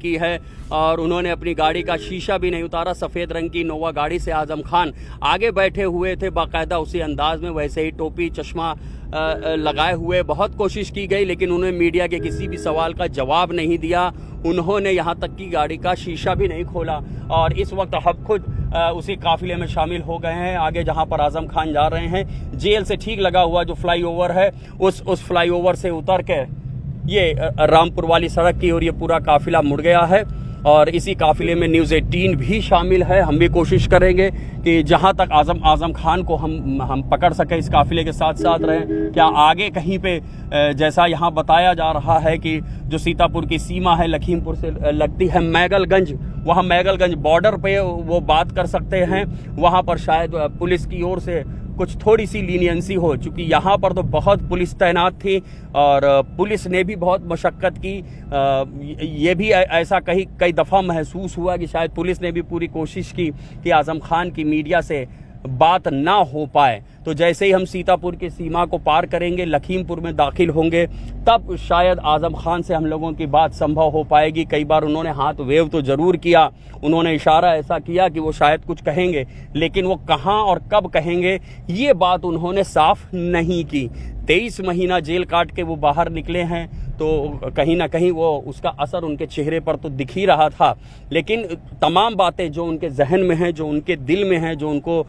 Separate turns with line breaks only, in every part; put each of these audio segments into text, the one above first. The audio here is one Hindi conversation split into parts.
की है और उन्होंने अपनी गाड़ी का शीशा भी नहीं उतारा। सफ़ेद रंग की इनोवा गाड़ी से आज़म खान आगे बैठे हुए थे, बाकायदा उसी अंदाज में, वैसे ही टोपी चश्मा लगाए हुए। बहुत कोशिश की गई लेकिन उन्होंने मीडिया के किसी भी सवाल का जवाब नहीं दिया। उन्होंने यहाँ तक कि गाड़ी का शीशा भी नहीं खोला और इस वक्त हम खुद उसी काफिले में शामिल हो गए हैं। आगे जहाँ पर आज़म खान जा रहे हैं, जेल से ठीक लगा हुआ जो फ्लाईओवर है, उस फ्लाईओवर से उतर के ये रामपुर वाली सड़क की और ये पूरा काफिला मुड़ गया है और इसी काफिले में न्यूज़ 18 भी शामिल है। हम भी कोशिश करेंगे कि जहां तक आज़म खान को हम पकड़ सके, इस काफिले के साथ साथ रहें। क्या आगे कहीं पे जैसा यहां बताया जा रहा है कि जो सीतापुर की सीमा है लखीमपुर से लगती है मैगलगंज, वहां मैगलगंज बॉर्डर पे वो बात कर सकते हैं, वहां पर शायद पुलिस की ओर से कुछ थोड़ी सी लीनियंसी हो, चूंकि यहाँ पर तो बहुत पुलिस तैनात थी और पुलिस ने भी बहुत मशक्क़त की। ये भी ऐसा कई दफ़ा महसूस हुआ कि शायद पुलिस ने भी पूरी कोशिश की कि आज़म खान की मीडिया से बात ना हो पाए। तो जैसे ही हम सीतापुर की सीमा को पार करेंगे, लखीमपुर में दाखिल होंगे, तब शायद आज़म खान से हम लोगों की बात संभव हो पाएगी। कई बार उन्होंने हाथ वेव तो ज़रूर किया, उन्होंने इशारा ऐसा किया कि वो शायद कुछ कहेंगे, लेकिन वो कहाँ और कब कहेंगे ये बात उन्होंने साफ नहीं की। 23 महीना जेल काट के वो बाहर निकले हैं, तो कहीं ना कहीं वो उसका असर उनके चेहरे पर तो दिख ही रहा था, लेकिन तमाम बातें जो उनके जहन में हैं, जो उनके दिल में हैं, जो उनको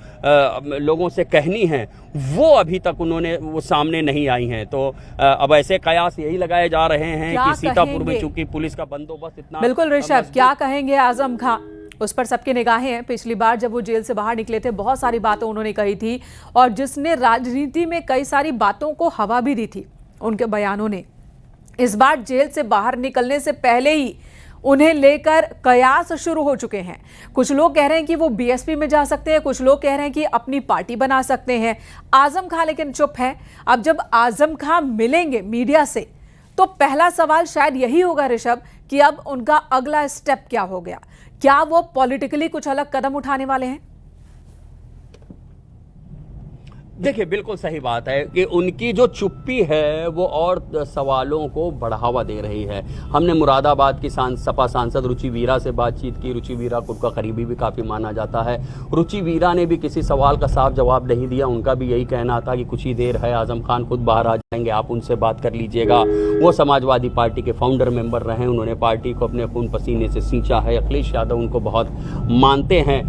लोगों से कहनी है, वो अभी तक वो सामने नहीं आई हैं। तो अब ऐसे कयास यही लगाए जा रहे हैं कि सीतापुर में चूंकि पुलिस का बंदोबस्त इतना।
बिल्कुल ऋषभ, क्या कहेंगे आज़म खान? उस पर सबकी निगाहें हैं। पिछली बार जब वो जेल से बाहर निकले थे, बहुत सारी बातें उन्होंने कही थी और जिसने राजनीति में कई सारी बातों को हवा भी दी थी उनके बयानों ने। इस बार जेल से बाहर निकलने से पहले ही उन्हें लेकर कयास शुरू हो चुके हैं। कुछ लोग कह रहे हैं कि वो बीएसपी में जा सकते हैं, कुछ लोग कह रहे हैं कि अपनी पार्टी बना सकते हैं। आज़म खान लेकिन चुप है। अब जब आज़म खान मिलेंगे मीडिया से तो पहला सवाल शायद यही होगा ऋषभ कि अब उनका अगला स्टेप क्या हो गया? क्या वो पॉलिटिकली कुछ अलग कदम उठाने वाले हैं?
देखिए, बिल्कुल सही बात है कि उनकी जो चुप्पी है वो और सवालों को बढ़ावा दे रही है। हमने मुरादाबाद की सपा सांसद रुचि वीरा से बातचीत की। रुचि वीरा को उनका करीबी भी काफ़ी माना जाता है। रुचि वीरा ने भी किसी सवाल का साफ जवाब नहीं दिया। उनका भी यही कहना था कि कुछ ही देर है, आज़म खान खुद बाहर आ जाएंगे, आप उनसे बात कर लीजिएगा। वो समाजवादी पार्टी के फाउंडर मेंबर रहे, उन्होंने पार्टी को अपने खून पसीने से सींचा है। अखिलेश यादव उनको बहुत मानते हैं,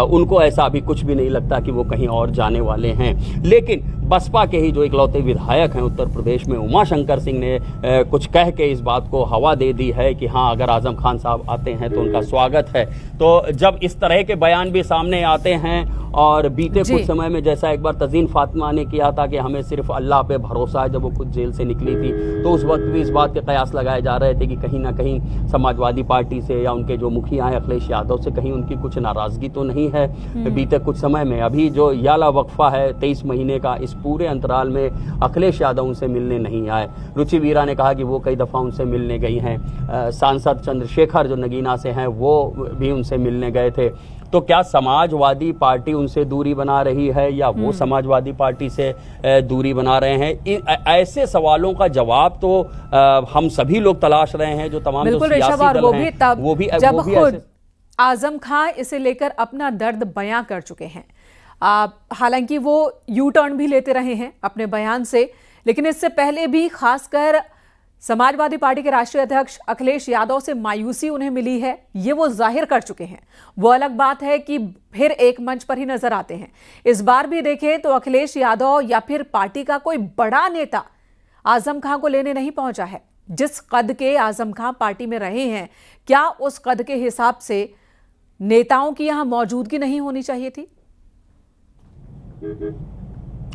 उनको ऐसा अभी कुछ भी नहीं लगता कि वो कहीं और जाने वाले हैं। लेकिन बसपा के ही जो इकलौते विधायक हैं उत्तर प्रदेश में, उमाशंकर सिंह ने कुछ कह के इस बात को हवा दे दी है कि हाँ, अगर आज़म खान साहब आते हैं तो उनका स्वागत है। तो जब इस तरह के बयान भी सामने आते हैं और बीते कुछ समय में जैसा एक बार तज़ीन फातिमा ने किया था कि हमें सिर्फ अल्लाह पे भरोसा है, जब वो खुद जेल से निकली थी, तो उस वक्त भी इस बात के कयास लगाए जा रहे थे कि कहीं ना कहीं समाजवादी पार्टी से या उनके जो मुखिया हैं अखिलेश यादव से कहीं उनकी कुछ नाराज़गी तो नहीं है बीते कुछ समय में। अभी जो याला वक्फा है 23 महीने का, इस पूरे अंतराल में अखिलेश यादव उनसे मिलने नहीं आए। रुचि वीरा ने कहा कि वो कई दफ़ा उनसे मिलने गई हैं। सांसद चंद्रशेखर जो नगीना से हैं वो भी उनसे मिलने गए थे। तो क्या समाजवादी पार्टी उनसे दूरी बना रही है या वो समाजवादी पार्टी से दूरी बना रहे हैं? ऐसे सवालों का जवाब तो हम सभी लोग तलाश रहे हैं, जो तमाम जो सियासी दल हैं वो भी
जब खुद आज़म खान इसे लेकर अपना दर्द बयां कर चुके हैं। हालांकि वो यू टर्न भी लेते रहे हैं अपने बयान से, लेकिन इससे पहले भी खासकर समाजवादी पार्टी के राष्ट्रीय अध्यक्ष अखिलेश यादव से मायूसी उन्हें मिली है, ये वो जाहिर कर चुके हैं। वो अलग बात है कि फिर एक मंच पर ही नजर आते हैं। इस बार भी देखें तो अखिलेश यादव या फिर पार्टी का कोई बड़ा नेता आज़म खान को लेने नहीं पहुंचा है। जिस कद के आज़म खान पार्टी में रहे हैं, क्या उस कद के हिसाब से नेताओं की यहां मौजूदगी नहीं होनी चाहिए थी?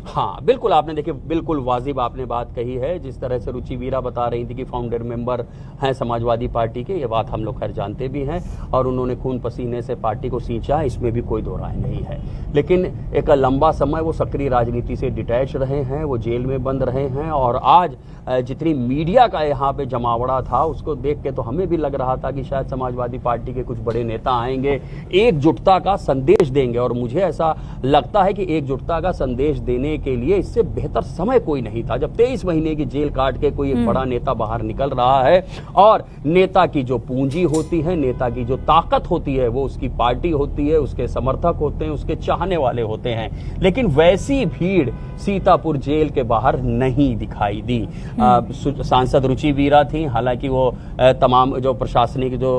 हाँ, बिल्कुल, आपने देखिए बिल्कुल वाजिब आपने बात कही है। जिस तरह से रुचि वीरा बता रही थी कि फाउंडर मेंबर हैं समाजवादी पार्टी के, ये बात हम लोग खैर जानते भी हैं और उन्होंने खून पसीने से पार्टी को सींचा, इसमें भी कोई दो राय नहीं है। लेकिन एक लंबा समय वो सक्रिय राजनीति से डिटैच रहे हैं, वो जेल में बंद रहे हैं और आज जितनी मीडिया का यहाँ पे जमावड़ा था उसको देख के तो हमें भी लग रहा था कि शायद समाजवादी पार्टी के कुछ बड़े नेता आएंगे, एकजुटता का संदेश देंगे। और मुझे ऐसा लगता है कि एकजुटता का संदेश देने करने के लिए इससे बेहतर समय कोई नहीं था, जब 23 महीने की जेल काट के कोई एक बड़ा नेता बाहर निकल रहा है। और नेता की जो पूंजी होती है, नेता की जो ताकत होती है, वो उसकी पार्टी होती है, उसके समर्थक होते हैं, उसके चाहने वाले होते हैं। लेकिन वैसी भीड़ सीतापुर जेल के बाहर नहीं दिखाई दी। सांसद रुचि वीरा थी, हालांकि वो तमाम जो प्रशासनिक जो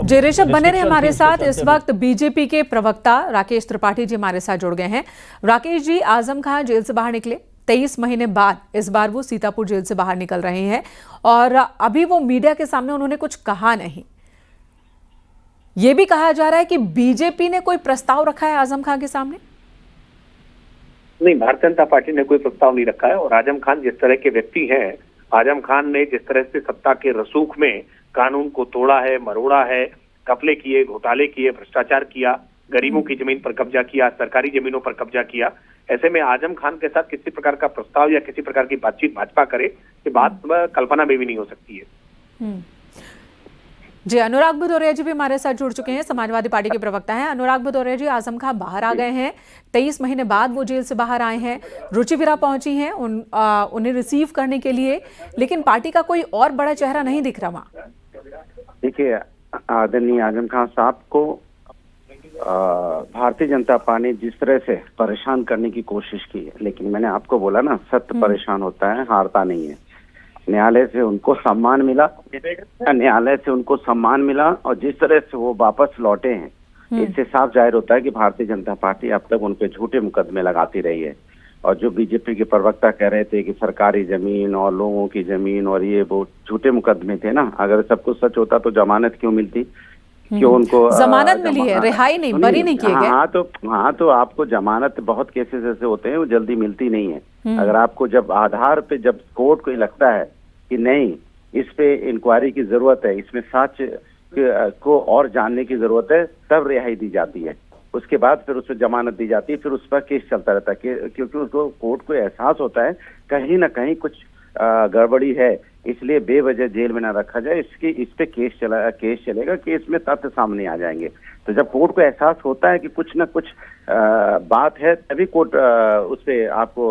जी ऋषभ बने रहे हमारे साथ। इस वक्त बीजेपी के प्रवक्ता राकेश त्रिपाठी जी हमारे साथ जुड़ गए हैं। राकेश जी, आजम खान जेल से बाहर निकले 23 महीने बाद, इस बार वो सीतापुर जेल से बाहर निकल रहे हैं और अभी वो मीडिया के सामने उन्होंने कुछ कहा नहीं। ये भी कहा जा रहा है कि बीजेपी ने कोई प्रस्ताव रखा है आजम खान के सामने।
नहीं, भारतीय जनता पार्टी ने कोई प्रस्ताव नहीं रखा है। और आजम खान जिस तरह के व्यक्ति हैं, आजम खान ने जिस तरह से सत्ता के रसूख में कानून को तोड़ा है, मरोड़ा है, घपले किए, घोटाले किए, भ्रष्टाचार किया, गरीबों की जमीन पर कब्जा किया, सरकारी जमीनों पर कब्जा किया, ऐसे में आजम खान के साथ किसी प्रकार का प्रस्ताव या किसी प्रकार की बातचीत भाजपा करे, ये बात कल्पना में भी नहीं हो सकती है।
जी, अनुराग भदौरिया जी भी हमारे साथ जुड़ चुके हैं, समाजवादी पार्टी के प्रवक्ता हैं। अनुराग भदौरिया जी, आजम खान बाहर आ गए हैं, 23 महीने बाद वो जेल से बाहर आए हैं, रुचि वीरा पहुंची हैं उन्हें रिसीव करने के लिए, लेकिन पार्टी का कोई और बड़ा चेहरा नहीं दिख रहा वहां।
देखिए, आदरणीय आजम खान साहब को भारतीय जनता पार्टी ने जिस तरह से परेशान करने की कोशिश की है, लेकिन मैंने आपको बोला ना, सत्य परेशान होता है, हारता नहीं है। न्यायालय से उनको सम्मान मिला, और जिस तरह से वो वापस लौटे हैं, इससे साफ जाहिर होता है कि भारतीय जनता पार्टी अब तक उन पे झूठे मुकदमे लगाती रही है। और जो बीजेपी के प्रवक्ता कह रहे थे कि सरकारी जमीन और लोगों की जमीन और ये वो झूठे मुकदमे थे ना, अगर सब कुछ सच होता तो जमानत क्यों मिलती, क्यों उनको
जमानत मिली है, रिहाई नहीं, बरी नहीं किए गए।
हाँ तो आपको जमानत बहुत केसेस ऐसे होते हैं वो जल्दी मिलती नहीं है। अगर आपको जब आधार पे जब कोर्ट को लगता है कि नहीं, इस पे इंक्वायरी की जरूरत है, इसमें सच को और जानने की जरूरत है, तब रिहाई दी जाती है। उसके बाद फिर उस पर जमानत दी जाती है, फिर उस पर केस चलता रहता है, क्योंकि उसको कोर्ट को एहसास होता है कहीं ना कहीं कुछ गड़बड़ी है, इसलिए बेवजह जेल में ना रखा जाए, इस पे केस चलेगा, केस में तथ्य सामने आ जाएंगे। तो जब कोर्ट को एहसास होता है कि कुछ ना कुछ बात है, तभी कोर्ट उस पे आपको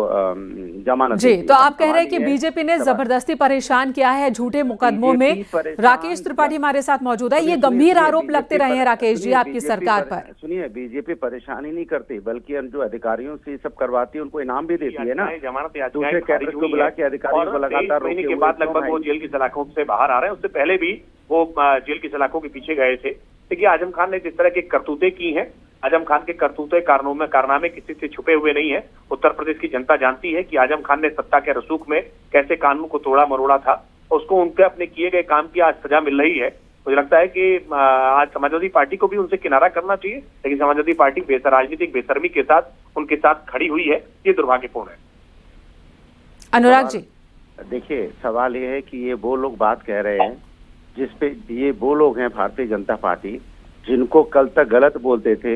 जमानत
जी। तो आप कह रहे हैं कि बीजेपी ने जबरदस्ती परेशान किया है झूठे मुकदमों में। राकेश त्रिपाठी हमारे साथ मौजूद है। ये गंभीर आरोप लगते रहे हैं राकेश जी आपकी सरकार पर।
सुनिए, बीजेपी परेशान ही नहीं करती, बल्कि जो अधिकारियों से सब करवाती है उनको इनाम भी देती है ना। दूसरे कैडर को बुला के अधिकारियों को लगातार
महीने के बाद लगभग वो जेल की सलाखों से बाहर आ रहे हैं। उससे पहले भी वो जेल की सलाखों के पीछे गए थे। देखिए, आजम खान ने जिस तरह की करतूतें की हैं, आजम खान के करतूते कारनामे किसी से छुपे हुए नहीं है। उत्तर प्रदेश की जनता जानती है कि आजम खान ने सत्ता के रसूख में कैसे कानून को तोड़ा मरोड़ा था। उसको उनके अपने किए गए काम की आज सजा मिल रही है। मुझे लगता है कि आज समाजवादी पार्टी को भी उनसे किनारा करना चाहिए, लेकिन समाजवादी पार्टी राजनीतिक बेशर्मी के साथ उनके साथ खड़ी हुई है, ये दुर्भाग्यपूर्ण है।
अनुराग जी,
देखिए, सवाल ये है कि ये वो लोग बात कह रहे हैं जिसपे ये वो लोग हैं भारतीय जनता पार्टी जिनको कल तक गलत बोलते थे,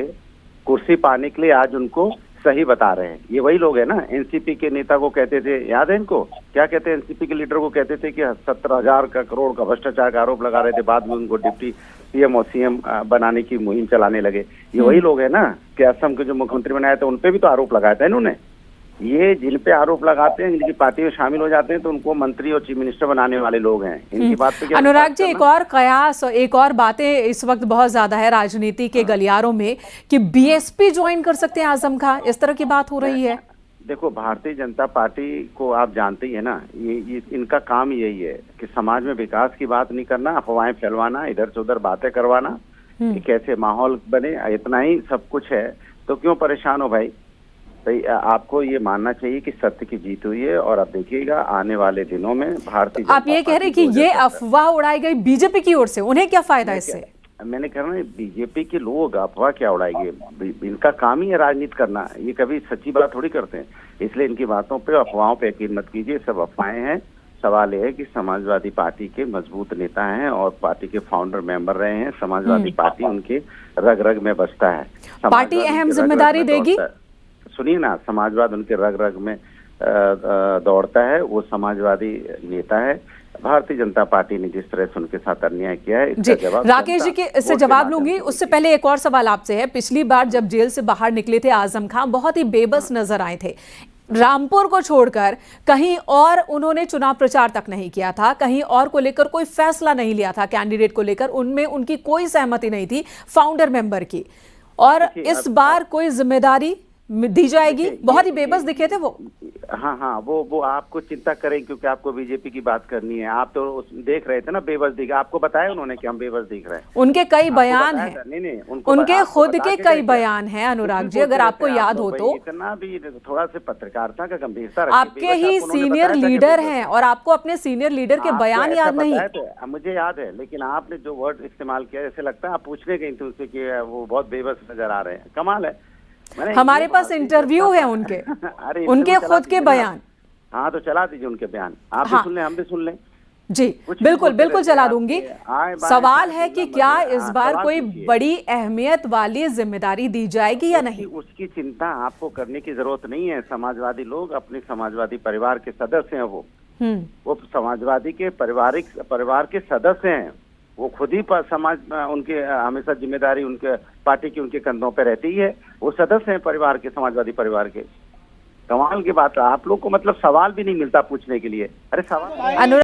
कुर्सी पाने के लिए आज उनको सही बता रहे हैं। ये वही लोग हैं ना, एनसीपी के नेता को कहते थे, याद है इनको, क्या कहते हैं, एनसीपी के लीडर को कहते थे कि 17,000 करोड़ का भ्रष्टाचार का आरोप लगा रहे थे, बाद में उनको डिप्टी सीएम और सीएम बनाने की मुहिम चलाने लगे। ये वही लोग हैं ना कि असम के जो मुख्यमंत्री बनाए थे उन पे भी तो आरोप लगाया था इन्होंने। ये जिन पे आरोप लगाते हैं, जिनकी पार्टी में शामिल हो जाते हैं, तो उनको मंत्री और चीफ मिनिस्टर बनाने वाले लोग हैं। इनकी बात पे क्या
अनुराग जी, एक और कयास और एक और बातें इस वक्त बहुत ज्यादा है राजनीति के गलियारों में कि बीएसपी ज्वाइन कर सकते हैं आजम खान, इस तरह की बात हो रही है।
देखो, भारतीय जनता पार्टी को आप जानते ही है ना, ये इनका काम यही है कि समाज में विकास की बात नहीं करना, अफवाहें फैलवाना, इधर से उधर बातें करवाना, कैसे माहौल बने, इतना ही सब कुछ है। तो क्यों परेशान हो भाई? आपको ये मानना चाहिए कि सत्य की जीत हुई है। और अब देखिएगा आने वाले दिनों में भारतीय
आप ये कह रहे हैं कि ये अफवाह उड़ाई गई बीजेपी की ओर से, उन्हें क्या फायदा इससे?
मैंने कहा ना, बीजेपी के लोग अफवाह क्या उड़ाएंगे, इनका काम ही है राजनीति करना, ये कभी सच्ची बात थोड़ी करते हैं। इसलिए इनकी बातों पे, अफवाहों पे यकीन मत कीजिए, सब अफवाहें हैं। सवाल यह है कि समाजवादी पार्टी के मजबूत नेता हैं और पार्टी के फाउंडर मेंबर रहे हैं। समाजवादी पार्टी उनके रग रग में बसता है।
पार्टी अहम जिम्मेदारी देगी।
सुनिए ना, समाजवाद उनके रग रग में दौड़ता है। वो समाजवादी नेता है, भारतीय जनता पार्टी ने जिस तरह से उनके साथ अन्याय किया है,
जी
इसका जवाब
राकेश जी के इससे
वोट के
जवाब
माध्यम
लूंगी,
से
उससे
देगी।
पहले एक और सवाल आपसे है। पिछली बार जब जेल से बाहर निकले थे आजम खान, बहुत ही बेबस नजर आए थे। रामपुर को छोड़कर कहीं और उन्होंने चुनाव प्रचार तक नहीं किया था, कहीं और को लेकर कोई फैसला नहीं लिया था, कैंडिडेट को लेकर उनमें उनकी कोई सहमति नहीं थी फाउंडर मेंबर की। और इस बार कोई जिम्मेदारी दी जाएगी? बहुत ही बेबस दिखे थे वो।
हाँ, वो आपको चिंता करें, क्योंकि आपको बीजेपी की बात करनी है। आप तो देख रहे थे ना बेबस दिखे, आपको बताया उन्होंने कि हम बेबस दिख रहे हैं।
उनके कई
आपको
बयान
बताया
हैं,
था? नहीं,
उनके
आपको
खुद
बता
के
के
कई
गए थे।
बयान हैं अनुराग जी, अगर आपको याद हो तो।
इतना भी थोड़ा से पत्रकारिता का गंभीरता रखिए।
आपके
बेबस
ही
आपको उन्होंने
सीनियर
बताया था कि
लीडर
बेबस
हैं और आपको अपने सीनियर लीडर के
आपको
बयान
ऐसा
याद नहीं।
बताया था, मुझे याद है, लेकिन आपने जो वर्ड इस्तेमाल किया, ऐसे लगता है आप पूछने गई थी उनसे कि वो बहुत बेबस नजर आ रहे हैं। कमाल है।
हमारे पास इंटरव्यू है उनके,
अरे
उनके
चला
खुद के
दीजिए ना।
बयान।
हाँ, तो चला दीजिए उनके बयान, आप भी
हाँ।
सुन लें, हम भी सुन लें।
जी बिल्कुल बिल्कुल चला दूंगी। सवाल है कि क्या इस बार कोई बड़ी अहमियत वाली जिम्मेदारी दी जाएगी या नहीं?
उसकी चिंता आपको करने की जरूरत नहीं है। समाजवादी लोग अपने समाजवादी परिवार के सदस्य हैं। वो समाजवादी के परिवार के सदस्य हैं। वो खुद ही समाज उनके हमेशा जिम्मेदारी उनके पार्टी की उनके कंधों पे रहती है। वो सदस्य हैं परिवार के, समाजवादी परिवार के। कमाल की बात है, आप लोग को मतलब सवाल भी नहीं मिलता पूछने के लिए। अरे सवाल